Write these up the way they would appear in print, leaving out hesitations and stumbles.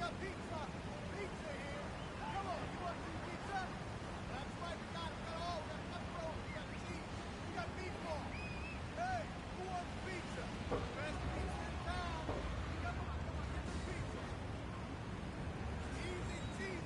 got pizza. Pizza here. Come on, you want some pizza? That's right, we got it. We got all. We got pepperoni. We got cheese. We got meatball. Hey, who wants pizza? Best pizza in town. Come on, get some pizza. Easy cheesy.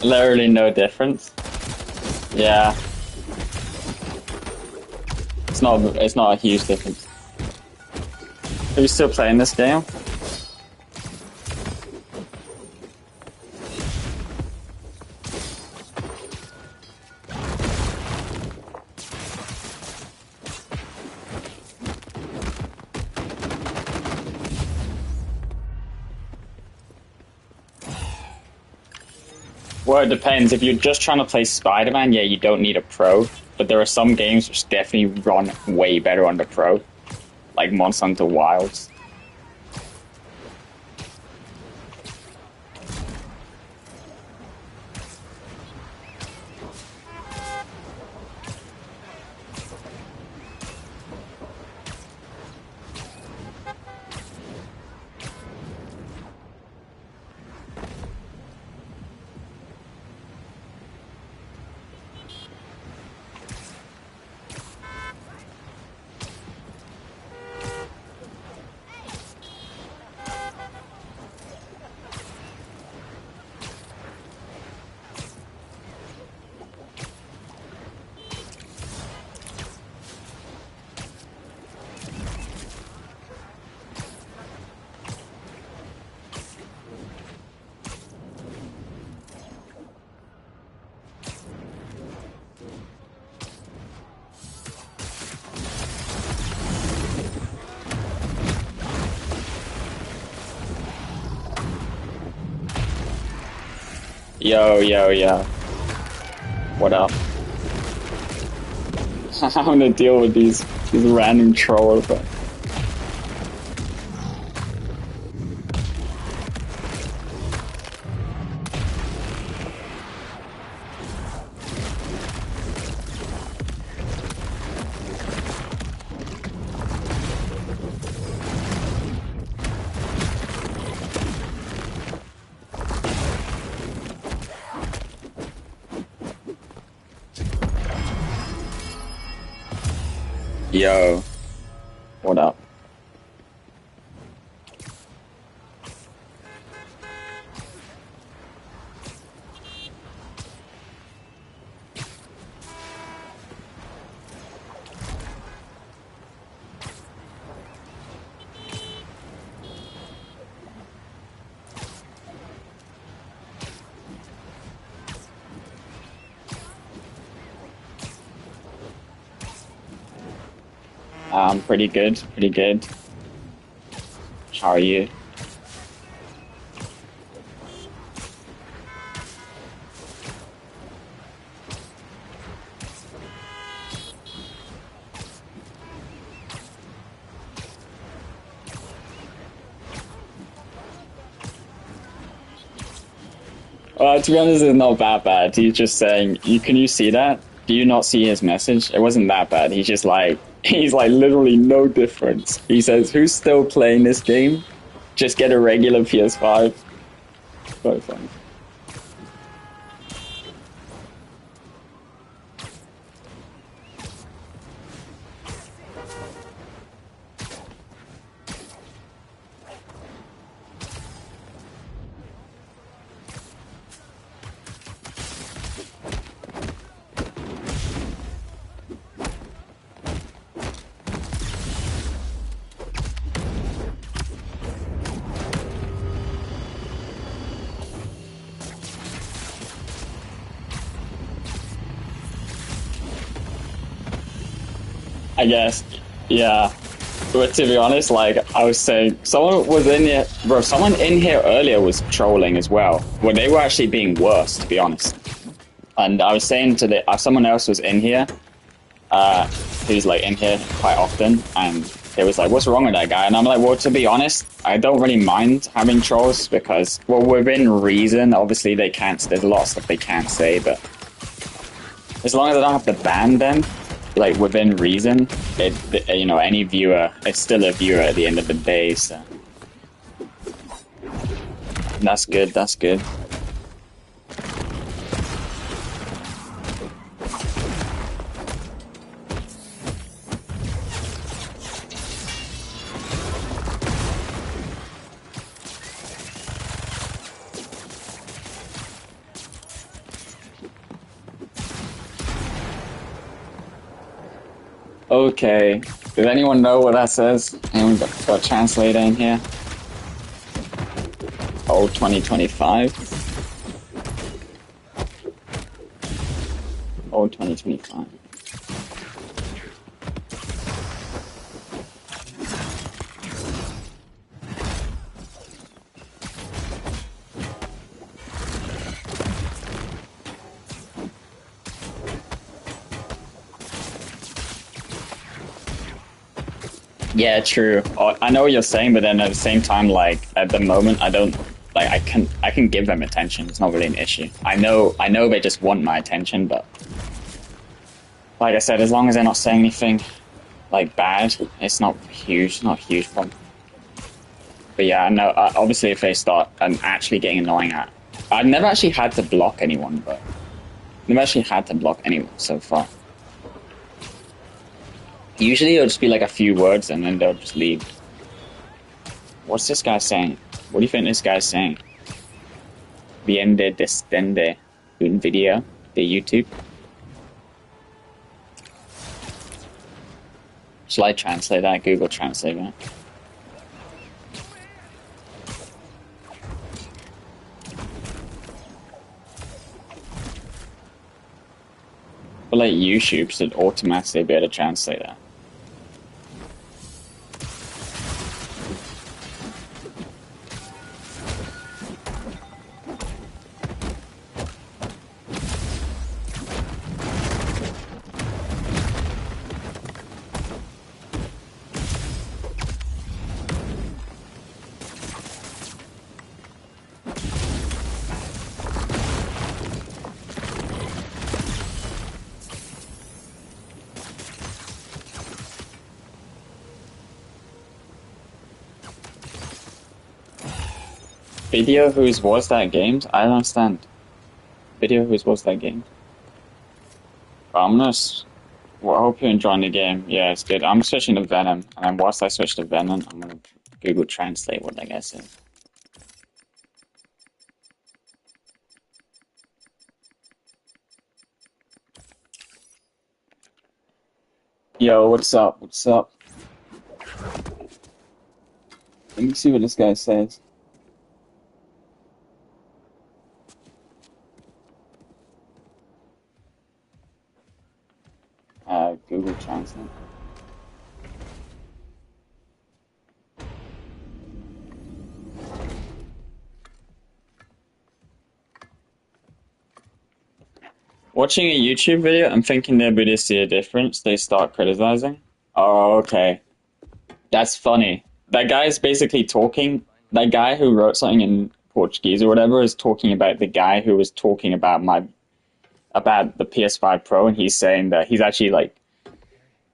Literally no difference. Yeah. It's not a huge difference. Are you still playing this game? Well, it depends. If you're just trying to play Spider-Man, yeah, you don't need a pro. But there are some games which definitely run way better on the pro, like Monster Hunter Wilds. Yo. What up? I'm gonna deal with these random trolls. But... Yo, what up? Pretty good, pretty good. How are you? To be honest, it's not that bad. He's just saying, can you see that? Do you not see his message? It wasn't that bad. He's like literally no difference. He says, who's still playing this game? Just get a regular PS5. So funny. I guess, yeah. But to be honest, like I was saying, someone was in here, bro. Someone in here earlier was trolling as well. Well, they were actually being worse, to be honest. And I was saying someone else was in here, who's like in here quite often, and it was like, "What's wrong with that guy?" And I'm like, "Well, to be honest, I don't really mind having trolls because, well, within reason. Obviously, they can't. There's a lot of stuff they can't say, but as long as I don't have to ban them." Like within reason, you know, any viewer, it's still a viewer at the end of the day, so that's good. That's good. Okay. Does anyone know what that says? Anyone got a translator in here? Old 2025. Old 2025. Yeah, true. I know what you're saying, but then at the same time, like at the moment, I don't like. I can give them attention. It's not really an issue. I know they just want my attention, but like I said, as long as they're not saying anything like bad, it's not huge. Not a huge problem. But yeah, I know. Obviously, if they start actually getting annoying, I've never actually had to block anyone, but I've never actually had to block anyone so far. Usually it'll just be like a few words and then they'll just leave. What's this guy saying? What do you think this guy's saying? Viende descende un video de YouTube. Shall I translate that? Google Translate that. But like YouTube should automatically be able to translate that. Video whose was that games? I don't understand. Video whose was that game? But I'm gonna. Well, I hope you're enjoying the game. Yeah, it's good. I'm switching to Venom, and then whilst I switch to Venom, I'm gonna Google Translate what that guy said. Yo, what's up? What's up? Let me see what this guy says. Google Translate. Watching a YouTube video and thinking their videos see a difference, they start criticizing. Oh, okay. That's funny. That guy is basically talking. That guy who wrote something in Portuguese or whatever is talking about the guy who was talking about the PS5 Pro, and he's saying that he's actually like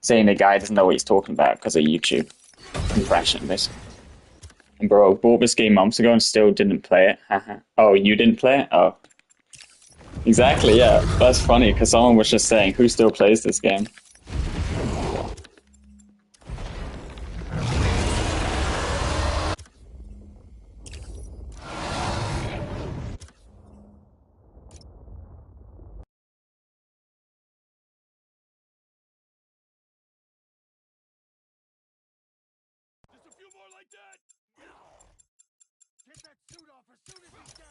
saying the guy doesn't know what he's talking about because of YouTube compression, basically. And bro, bought this game months ago and still didn't play it. Oh, you didn't play it? Oh. Exactly, yeah. That's funny because someone was just saying, who still plays this game? Just a few more like that. Get that suit off as soon as he's down.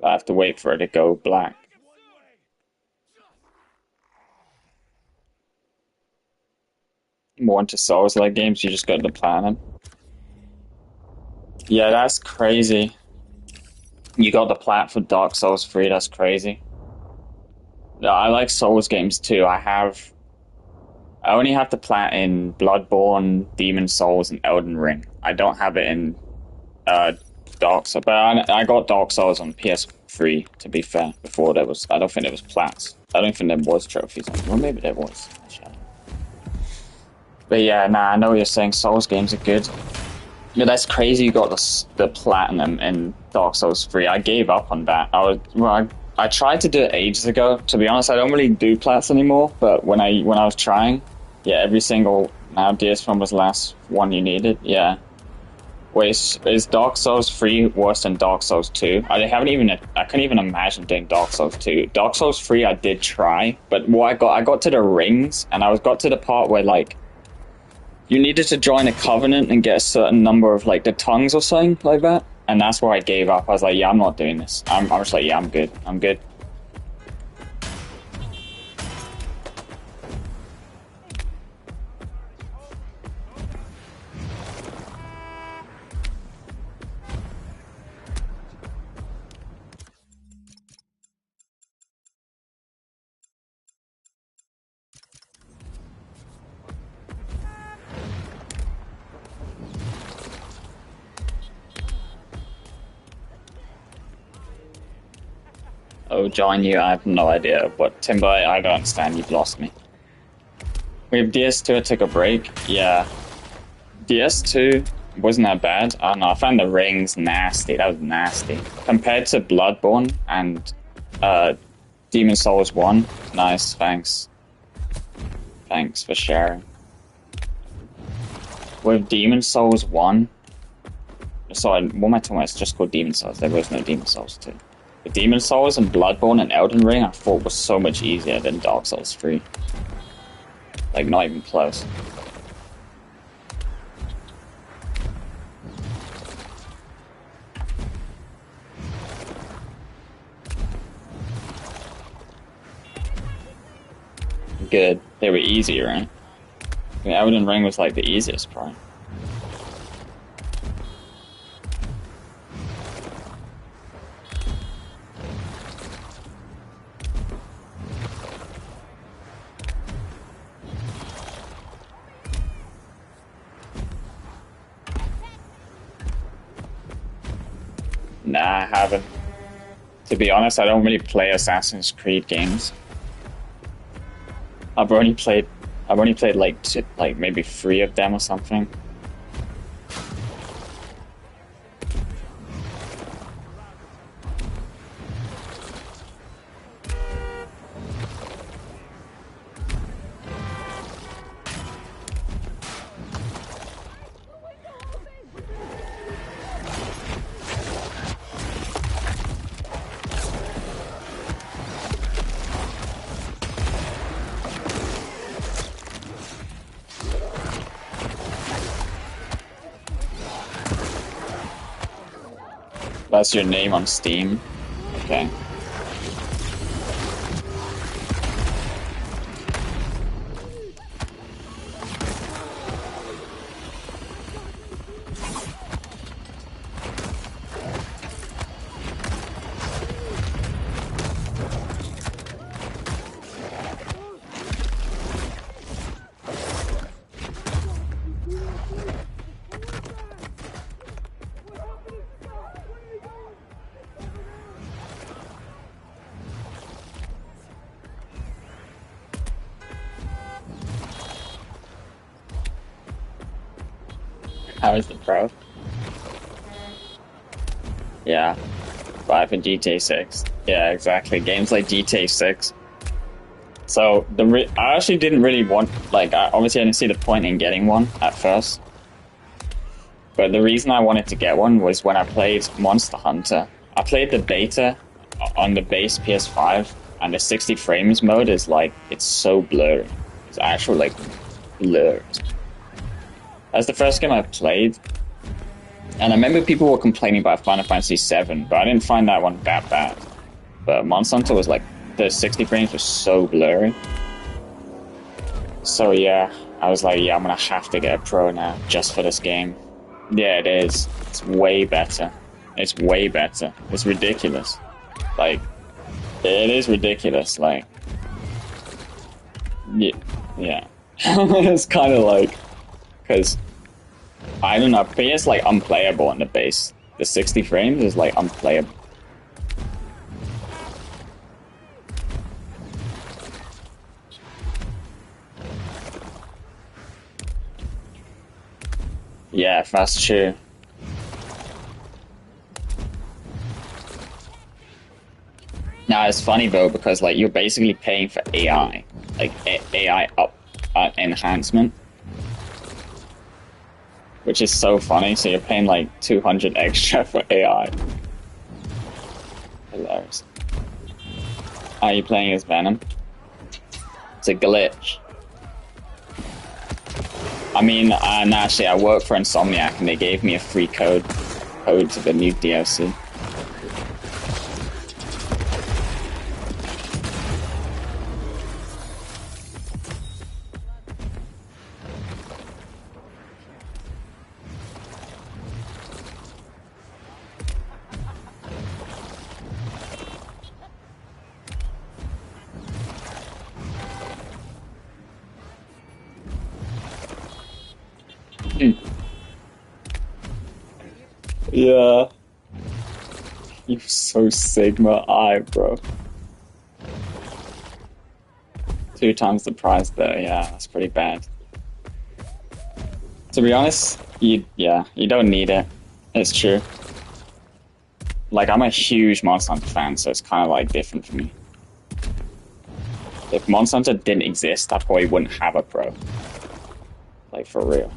I have to wait for it to go black. More into Souls-like games, you just go to the platinum. Yeah, that's crazy. You got the plat for Dark Souls 3, that's crazy. No, I like Souls games too. I only have the plat in Bloodborne, Demon Souls, and Elden Ring. I don't have it in Dark Souls, but I got Dark Souls on PS3, to be fair, before there was, I don't think there was plats. I don't think there was trophies. Well, maybe there was. But yeah, nah, I know what you're saying, Souls games are good. Yeah, that's crazy you got the platinum in Dark Souls 3. I gave up on that. I tried to do it ages ago. To be honest, I don't really do plats anymore, but when I was trying, yeah, every single, now DS1 was the last one you needed, yeah. Wait, is Dark Souls 3 worse than Dark Souls 2? I couldn't even imagine doing Dark Souls 2. Dark Souls 3 I did try, but what I got to the rings, and got to the part where, like, you needed to join a covenant and get a certain number of, like, the tongues or something like that, and that's where I gave up. I was like, yeah, I'm not doing this. I'm just like, yeah, I'm good. I'm good. Oh, join you? I have no idea. But Timber, I don't understand. You've lost me. With DS2, I took a break. Yeah. DS2 wasn't that bad. I don't know. I found the rings nasty. That was nasty. Compared to Bloodborne and Demon Souls 1. Nice, thanks. Thanks for sharing. With Demon Souls 1. Sorry, what am I talking about? It's just called Demon Souls. There was no Demon Souls 2. The Demon Souls and Bloodborne and Elden Ring I thought was so much easier than Dark Souls 3. Like, not even close. Good. They were easier, right? The Elden Ring was like the easiest part. Nah, I haven't. To be honest, I don't really play Assassin's Creed games. I've only played like maybe 3 of them or something. That's your name on Steam? Okay. How is the Pro? Yeah. 5 and GTA 6. Yeah, exactly. Games like GTA 6. So, I actually didn't really want, like, obviously I didn't see the point in getting one at first. But the reason I wanted to get one was when I played Monster Hunter. I played the beta on the base PS5, and the 60 frames mode is like, it's so blurry. It's actually like blurred. That's the first game I played, and I remember people were complaining about Final Fantasy VII, but I didn't find that one that bad. But Monster Hunter was like, the 60 frames was so blurry. So yeah, I was like, yeah, I'm gonna have to get a Pro now, just for this game. Yeah, it is. It's way better. It's way better. It's ridiculous. Like, it is ridiculous, like... Yeah. It's kind of like... Because, I don't know, PS like unplayable on the base. The 60 frames is like unplayable. Yeah, that's true. Now it's funny though, because like you're basically paying for AI, like AI enhancement. which is so funny. So you're paying like 200 extra for AI. Hilarious. Are you playing as Venom? It's a glitch. I mean, and actually, I work for Insomniac, and they gave me a free code to the new DLC. Yeah. You're so Sigma I, bro. 2 times the price though, yeah, that's pretty bad. To be honest, you don't need it. It's true. Like, I'm a huge Monster Hunter fan, so it's kind of like different for me. If Monster Hunter didn't exist, I probably wouldn't have a Pro. Like, for real.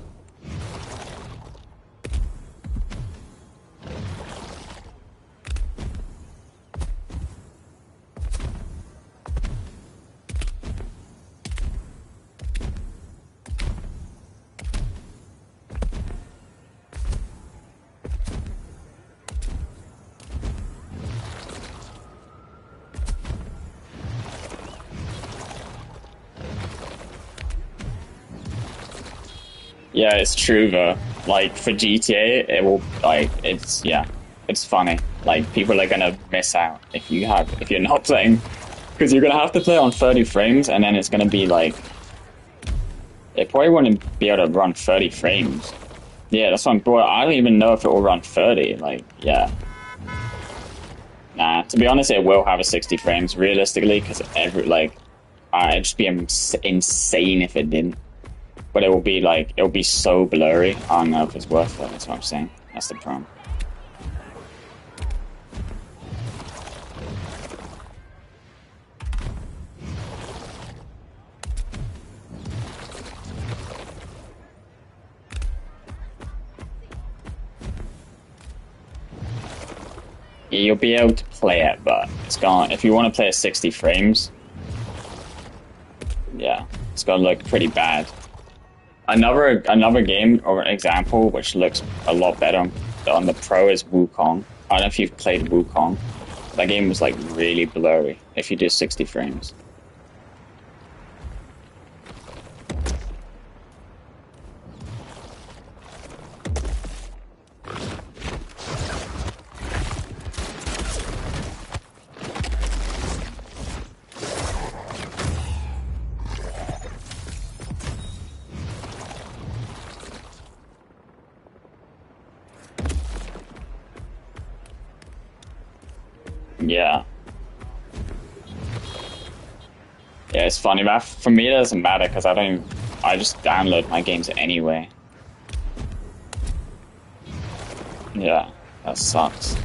Yeah, it's true though. Like for GTA, it will it's funny. Like people are gonna miss out if you're not playing, because you're gonna have to play on 30 frames, and then it's gonna be like it probably wouldn't be able to run 30 frames. Yeah, that's what I don't even know if it will run 30. Like, yeah. Nah, to be honest, it will have a 60 frames realistically, because it'd just be insane if it didn't. But it'll be so blurry. I don't know if it's worth it. That's what I'm saying. That's the problem. Yeah, you'll be able to play it, but it's gone. If you want to play at 60 frames, yeah, it's gonna look pretty bad. Another game or example which looks a lot better on the Pro is Wukong. I don't know if you've played Wukong. That game was like really blurry if you do 60 frames. Yeah. Yeah, it's funny, but for me it doesn't matter because I just download my games anyway. Yeah, that sucks.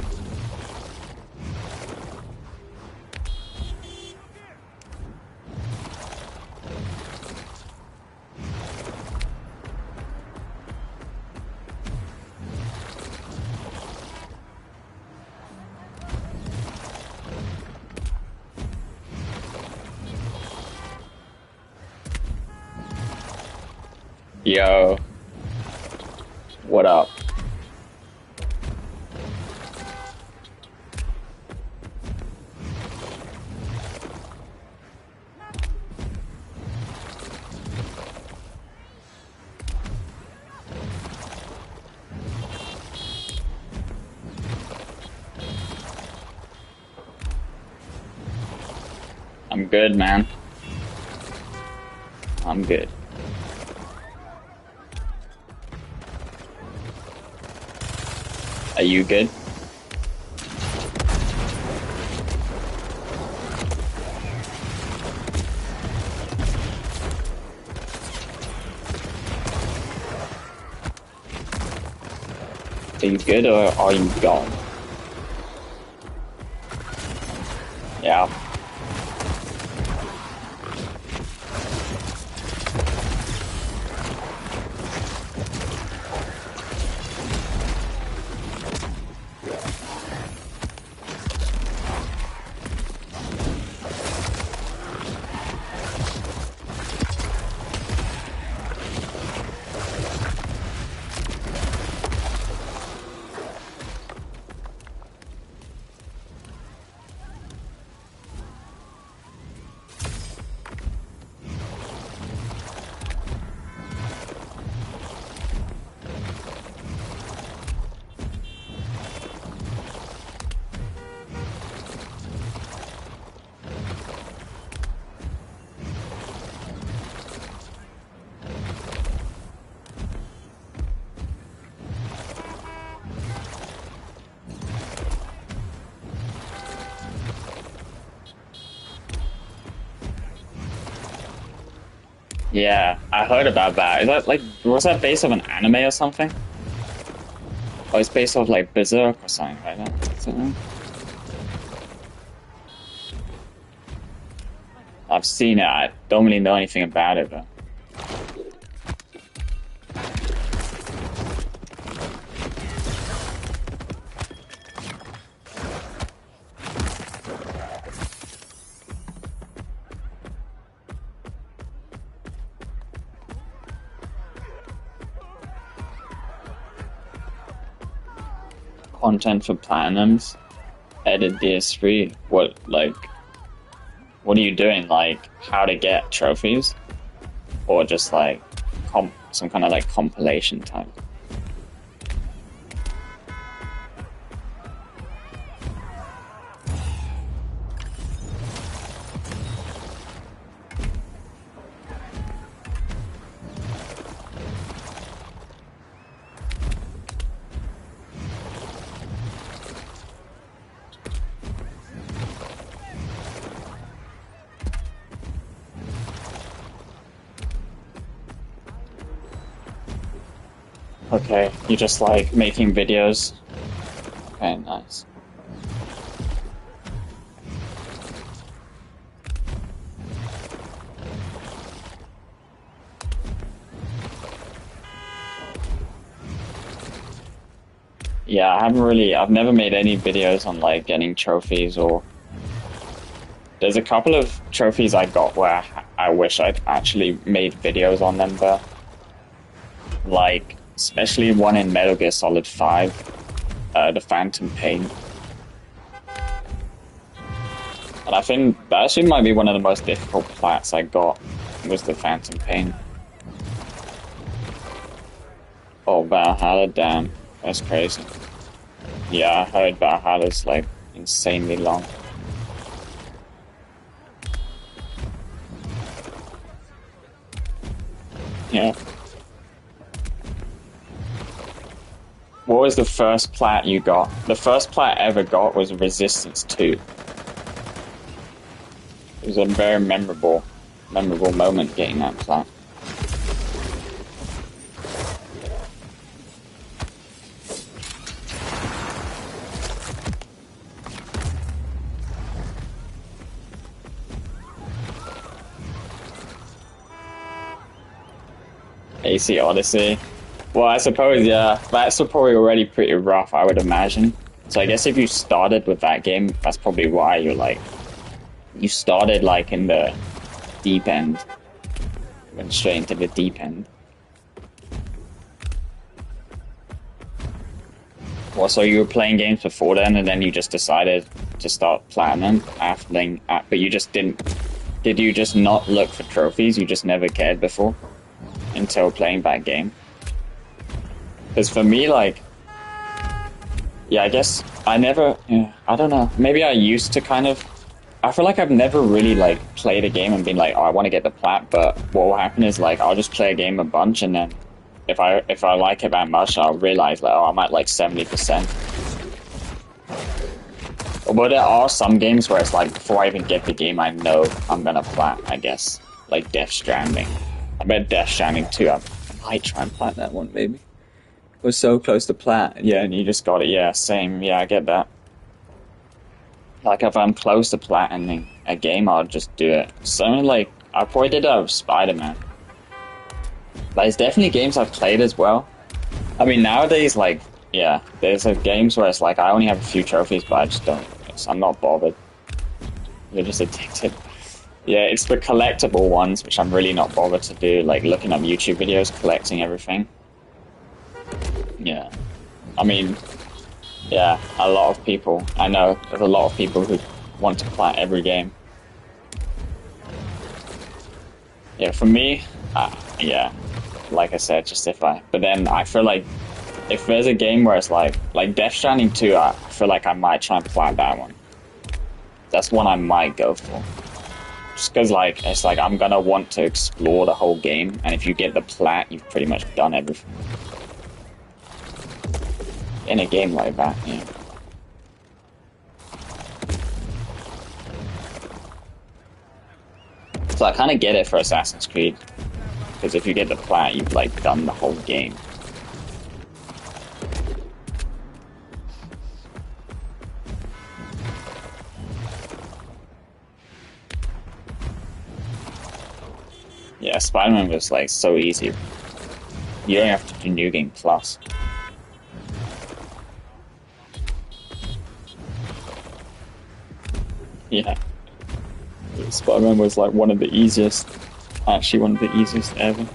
Yo, what up? I'm good, man. I'm good. Are you good? Are you good or are you gone? Yeah. Yeah, I heard about that. Is that like, was that based off an anime or something? Or it's based off like Berserk or something like that? Something? I've seen it. I don't really know anything about it, though. Content for platinums. Edit DS3. What, like, what are you doing? Like, how to get trophies? Or just like, some kind of like compilation type? Okay, you just like making videos. Okay, nice. Yeah, I've never made any videos on like getting trophies or. There's a couple of trophies I got where I wish I'd actually made videos on them, but like, especially one in Metal Gear Solid 5, the Phantom Pain. And I think that actually might be one of the most difficult plats I got, was the Phantom Pain. Oh, Valhalla, damn. That's crazy. Yeah, I heard Valhalla's like insanely long. Yeah. What was the first plat you got? The first plat I ever got was Resistance 2. It was a very memorable moment getting that plat. AC Odyssey. Well, I suppose, yeah, that's probably already pretty rough, I would imagine. So I guess if you started with that game, that's probably why you're like, you started like in the deep end, went straight into the deep end. Well, so you were playing games before then, and then you just decided to start platinum after then, but you just didn't. Did you just not look for trophies? You just never cared before until playing that game? Because for me, like, yeah, I guess I never. Yeah, I don't know. Maybe I used to kind of. I feel like I've never really like played a game and been like, oh, I want to get the plat. But what will happen is like I'll just play a game a bunch, and then if I like it that much, I'll realize like, oh, I'm at like 70%. But there are some games where it's like before I even get the game, I know I'm gonna plat. I guess like Death Stranding. I bet Death Stranding 2. I might try and plat that one, maybe. We're so close to plat. Yeah, and you just got it. Yeah, same. Yeah, I get that. Like, if I'm close to platinum a game, I'll just do it. Something like, I probably did that with Spiderman. But it's definitely games I've played as well. I mean, nowadays, like, yeah, there's games where it's like, I only have a few trophies, but I just don't. I'm not bothered. You're just addicted. Yeah, it's the collectible ones, which I'm really not bothered to do, like looking up YouTube videos, collecting everything. Yeah. I mean, yeah, a lot of people. I know there's a lot of people who want to play every game. Yeah, for me, yeah, like I said, just if I. But then I feel like if there's a game where it's like Death Stranding 2, I feel like I might try and play that one. That's one I might go for. Just because, like, it's like I'm gonna want to explore the whole game, and if you get the plat, you've pretty much done everything. In a game like that, yeah. So I kind of get it for Assassin's Creed. Because if you get the plat, you've like done the whole game. Yeah, Spiderman was like so easy. You don't have to do New Game Plus. Yeah. Spiderman was like one of the easiest, actually one of the easiest ever.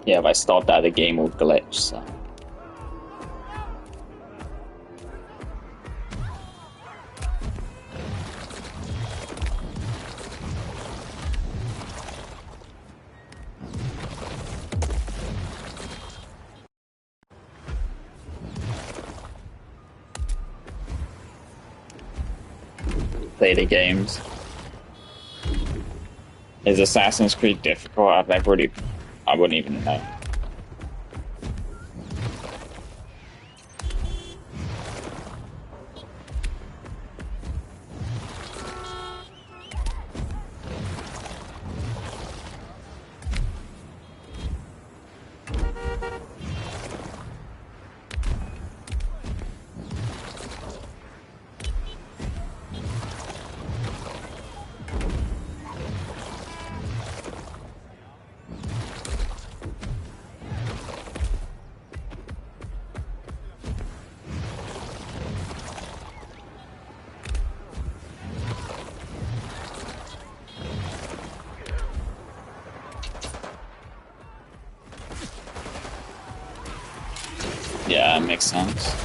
Yeah, if I start that, the game will glitch, so. Play the games. Is Assassin's Creed difficult? I wouldn't even know. Yeah, it makes sense.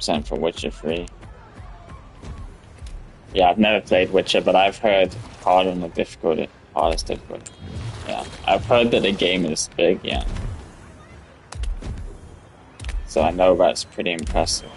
%, for Witcher 3. Yeah, I've never played Witcher, but I've heard hardest difficulty. Yeah, I've heard that the game is big, yeah. So I know that's pretty impressive.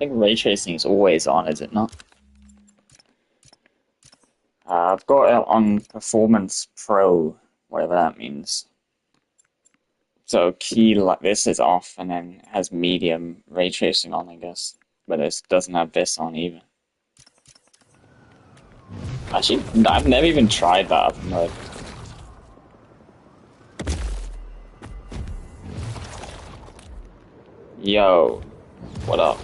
think ray tracing is always on, is it not? I've got it on Performance Pro, whatever that means. So key like this is off, and then it has medium ray tracing on, I guess. But it doesn't have this on either. Actually, I've never even tried that other mode. Yo, what up?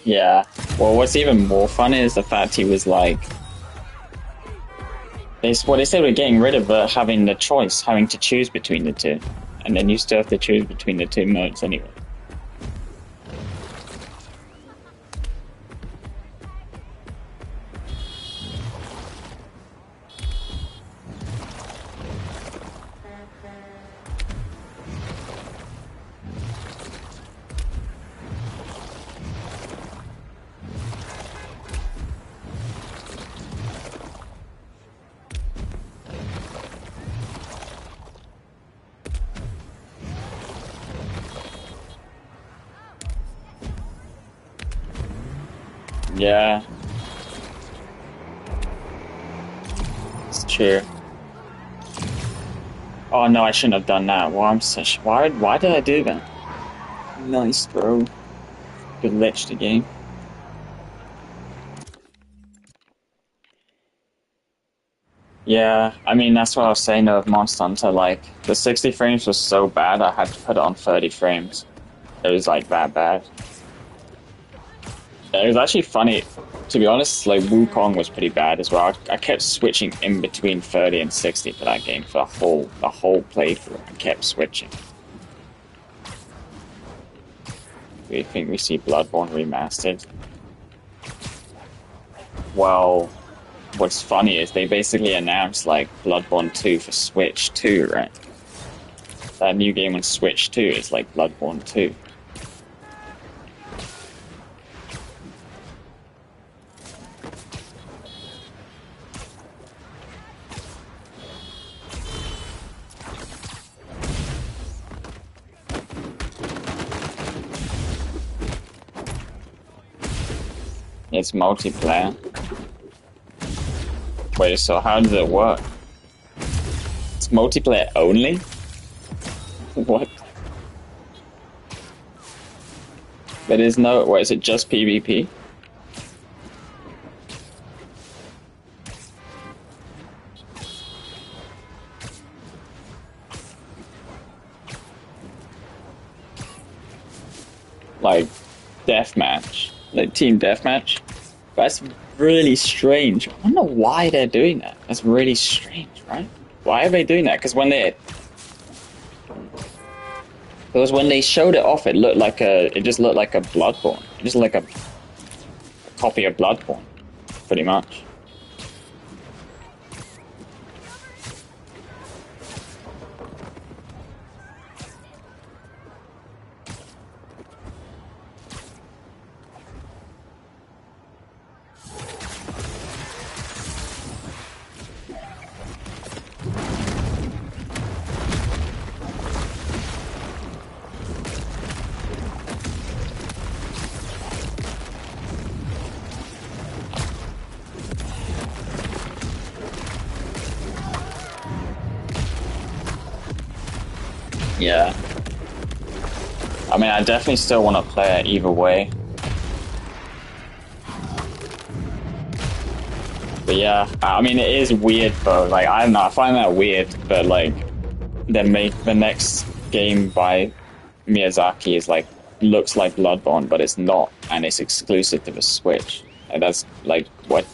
Yeah. Well, what's even more fun is the fact he was like, what they said we're getting rid of having the choice, having to choose between the two, and then you still have to choose between the two modes anyway. Yeah. It's true. Oh no, I shouldn't have done that. Well, I'm such. Why did I do that? Nice, bro. Glitched the game. Yeah, I mean that's what I was saying of Monster Hunter. Like the 60 frames was so bad, I had to put it on 30 frames. It was like that bad. It was actually funny, to be honest. Like Wukong was pretty bad as well. I kept switching in between 30 and 60 for that game for the whole playthrough. I kept switching. Do you think we see Bloodborne remastered? Well, what's funny is they basically announced like Bloodborne 2 for Switch 2, right? That new game on Switch 2 is like Bloodborne 2. It's multiplayer. Wait, so how does it work? It's multiplayer only? What? There is no... What, is it just PvP? Like, deathmatch? Like, team deathmatch? That's really strange. I wonder why they're doing that. That's really strange, right? Why are they doing that? Because when they showed it off, it just looked like a Bloodborne. It just looked like a copy of Bloodborne, pretty much. Yeah. I mean, I definitely still want to play it either way. But yeah, I mean, it is weird though. Like, I don't know, I find that weird. But like, the next game by Miyazaki is like looks like Bloodborne, but it's not, and it's exclusive to the Switch. And that's like, what?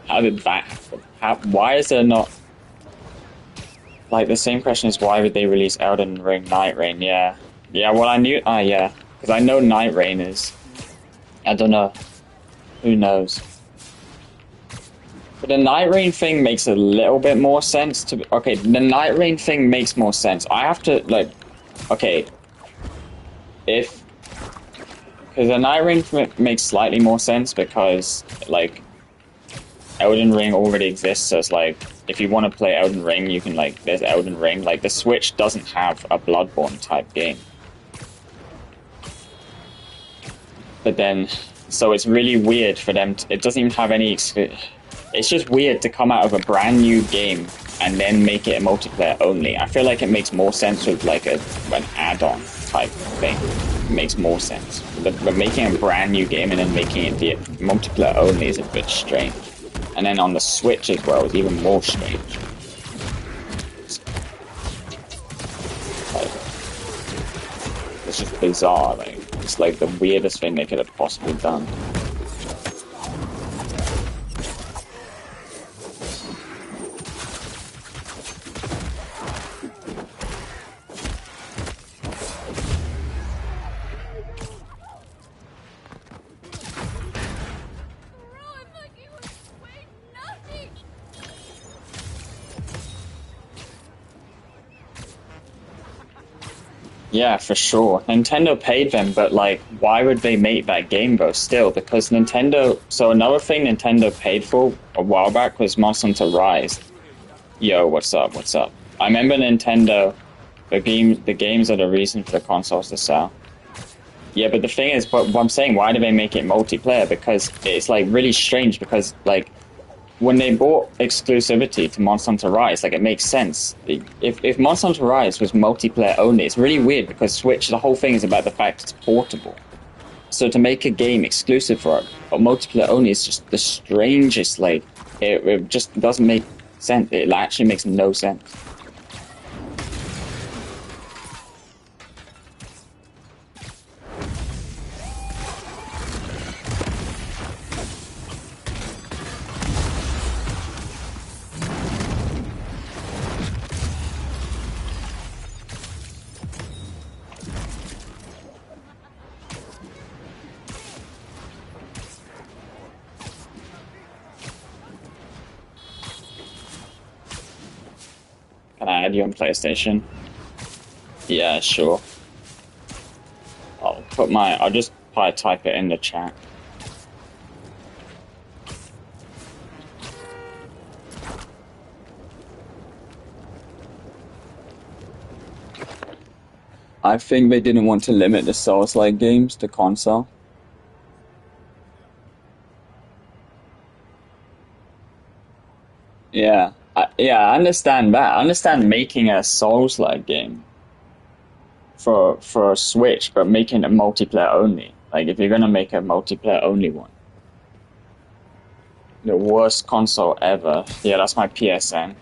How did that happen? Why is there not? Like, the same question is, why would they release Elden Ring Night Rain? Yeah, yeah. Well, I knew. Yeah, because I know Night Rain is. I don't know. Who knows? But the Night Rain thing makes a little bit more sense to. Okay, the Night Rain thing makes more sense. I have to like. Okay, if because the Night Rain makes slightly more sense because like Elden Ring already exists. So it's like if you want to play Elden Ring, you can like there's Elden Ring. Like the Switch doesn't have a Bloodborne type game. But then, so it's really weird for them. It doesn't even have any. It's just weird to come out of a brand new game and then make it a multiplayer only. I feel like it makes more sense with like an add-on type thing. It makes more sense. But making a brand new game and then making it the multiplayer only is a bit strange. And then on the Switch as well is even more strange. Like, it's just bizarre. Like, it's like the weirdest thing they could have possibly done. Yeah, for sure. Nintendo paid them, but like, why would they make that game though still? Because Nintendo... So another thing Nintendo paid for a while back was Monster Hunter Rise. Yo, what's up, what's up? I remember Nintendo, the games are the reason for the consoles to sell. Yeah, but the thing is, but what I'm saying, why do they make it multiplayer? Because it's like really strange because like, when they bought exclusivity to Monster Hunter Rise, like it makes sense. If Monster Hunter Rise was multiplayer only, it's really weird because Switch, the whole thing is about the fact it's portable. So to make a game exclusive for it, but multiplayer only is just the strangest, like, it just doesn't make sense. It actually makes no sense. Can I add you on PlayStation? Yeah, sure. I'll just probably type it in the chat. I think they didn't want to limit the Souls-like games to console. Yeah, I understand that. I understand making a Souls-like game for a Switch, but making it multiplayer only. Like, if you're gonna make a multiplayer only one. The worst console ever. Yeah, that's my PSN.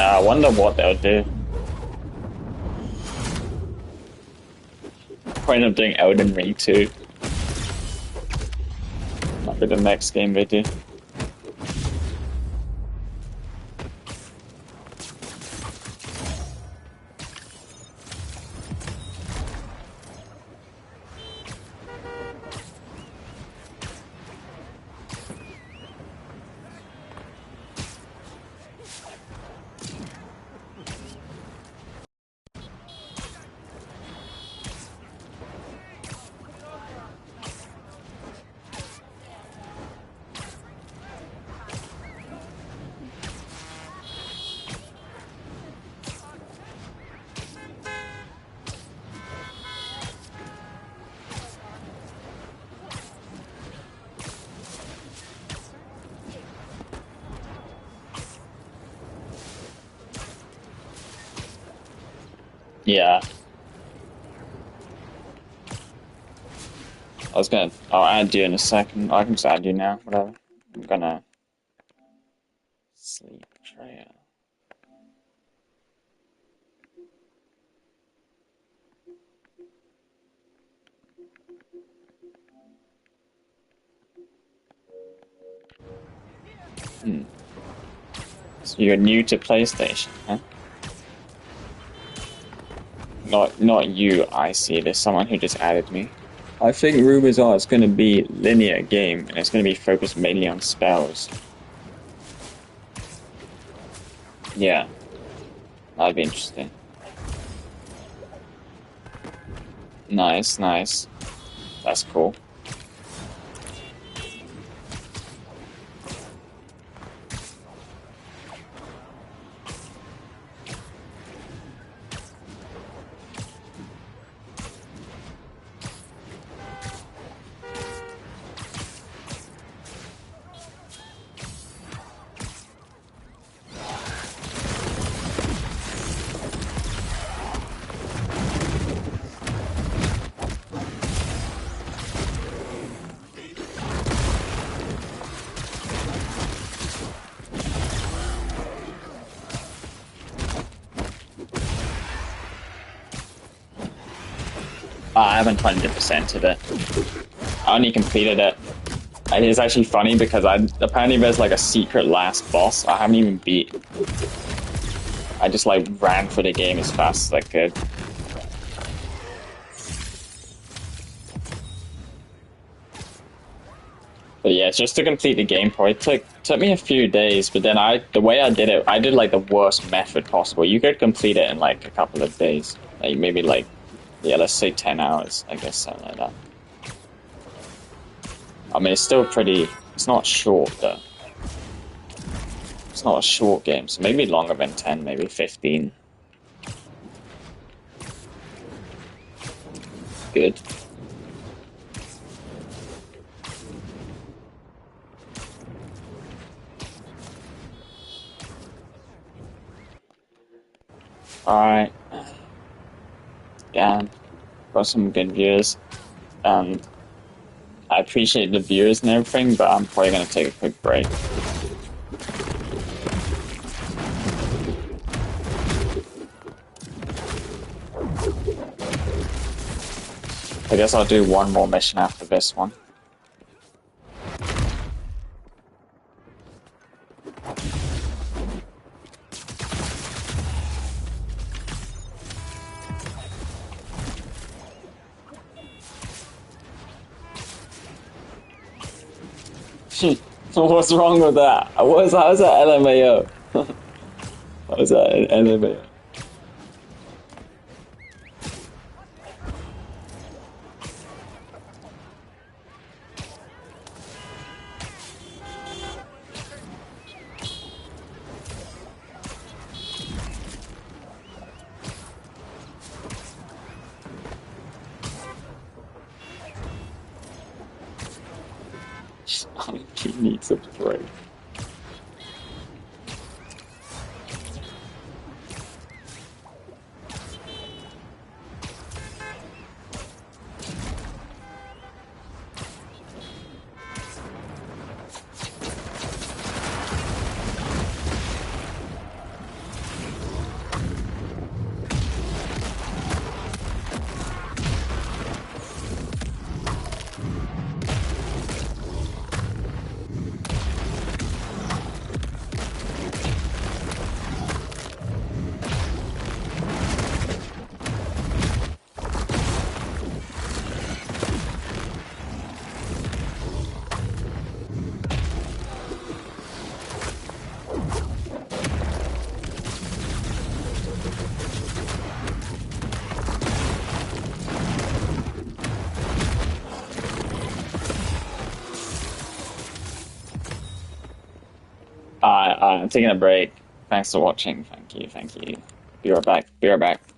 Yeah, I wonder what they'll do. Point of doing Elden Ring 2. Might be the next game they do. Yeah. I'll add you in a second. I can just add you now, whatever. I'm gonna sleep trail. So you're new to PlayStation, huh? Not you, I see. There's someone who just added me. I think rumors are it's going to be linear game, and it's going to be focused mainly on spells. Yeah, that'd be interesting. Nice, nice. That's cool. I haven't 100%ed it. I only completed it. And it's actually funny because apparently there's like a secret last boss I haven't even beat. I just like ran for the game as fast as I could. But yeah, just to complete the game probably took me a few days, but then the way I did it, I did like the worst method possible. You could complete it in like a couple of days. Like maybe like, yeah, let's say 10 hours, I guess, something like that. I mean, it's still it's not short though. It's not a short game, so maybe longer than 10, maybe 15. Good. Alright. Yeah, got some good viewers. I appreciate the viewers and everything, but I'm probably gonna take a quick break. I guess I'll do one more mission after this one. What's wrong with that? How's that LMAO? How's that LMAO? He needs a break. I'm taking a break. Thanks for watching. Thank you. Thank you. Be right back. Be right back.